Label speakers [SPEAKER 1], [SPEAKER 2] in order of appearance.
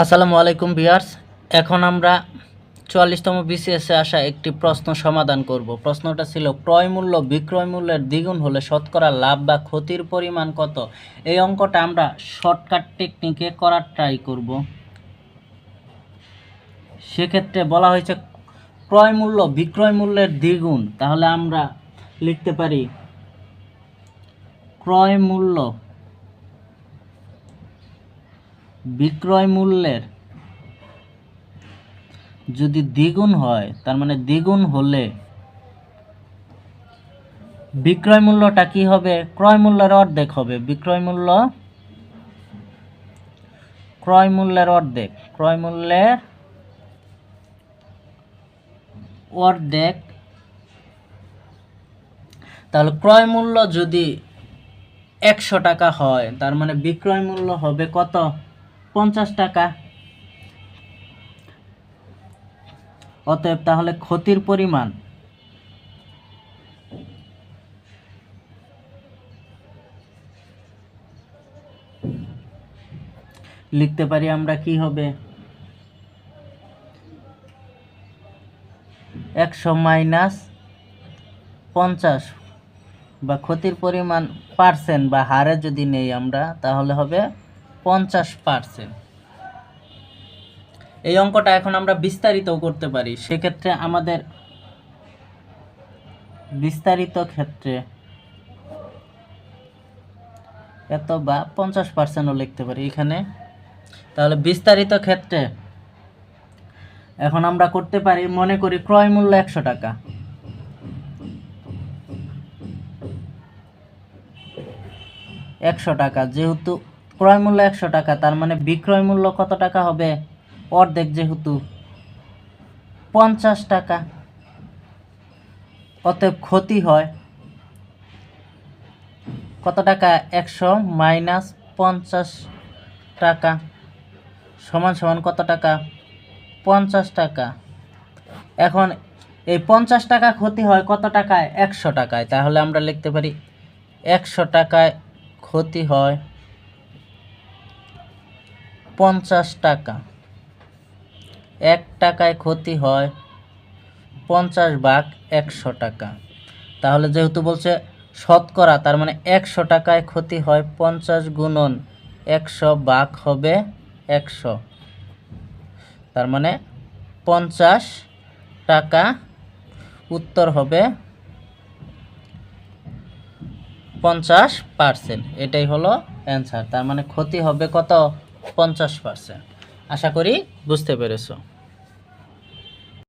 [SPEAKER 1] আসসালামু আলাইকুম ভিউয়ার্স। এখন আমরা 44তম বিসিএসে আসা একটি প্রশ্ন সমাধান করব। প্রশ্নটা ছিল ক্রয় মূল্য বিক্রয় মূল্যের দ্বিগুণ হলে শতকরা লাভ বা ক্ষতির পরিমাণ কত। এই অঙ্কটা আমরা শর্টকাট টেকনিকে করার ট্রাই করব। সেক্ষেত্রে বলা হয়েছে ক্রয় মূল্য বিক্রয় মূল্যের দ্বিগুণ, তাহলে আমরা লিখতে পারি ক্রয় মূল্য বিক্রয় মূল্যের যদি দ্বিগুণ হয়, তার মানে দ্বিগুণ হলে বিক্রয় মূল্যটা কি হবে? ক্রয় মূল্যের অর্ধেক হবে। বিক্রয় মূল্য ক্রয় মূল্যের অর্ধেক, ক্রয় মূল্যের অর্ধেক। তাহলে ক্রয় মূল্য যদি 100 টাকা হয়, তার মানে বিক্রয় মূল্য হবে কত? 50 টাকা। অতএব তাহলে ক্ষতির পরিমাণ লিখতে পারি আমরা কি হবে? 100 মাইনাস 50, বা ক্ষতির পরিমাণ পার্সেন্ট বা হারে যদি নেই আমরা, তাহলে হবে 50%। এই অঙ্কটা এখন আমরা বিস্তারিতও করতে পারি। সেক্ষেত্রে আমাদের বিস্তারিত ক্ষেত্রে এত বা 50%ও লিখতে পারি এখানে। তাহলে বিস্তারিত ক্ষেত্রে এখন আমরা করতে পারি, মনে করি ক্রয় মূল্য 100 টাকা। যেহেতু ক্রয় মূল্য 100 টাকা, তার মানে বিক্রয় মূল্য কত টাকা হবে? অর্ধেক, যেহেতু 50 টাকা। অতএব ক্ষতি হয় কত টাকা? 100 মাইনাস 50 টাকা সমান সমান কত টাকা? 50 টাকা। এখন এই 50 টাকা ক্ষতি হয় কত টাকায়? 100 টাকায়। তাহলে আমরা লিখতে পারি 100 টাকায় ক্ষতি হয় 50 টাকা। 1 টাকায় ক্ষতি হয় 50 ভাগ 100 টাকা। তাহলে যেহেতু বলছে শতকরা, তার মানে 100 টাকায় ক্ষতি হয় 50 গুণন 100 ভাগ হবে 100, তার মানে 50 টাকা। উত্তর হবে 50%। এটাই হলো অ্যান্সার। তার মানে ক্ষতি হবে কত? 50%। আশা করি বুঝতে পেরেছো।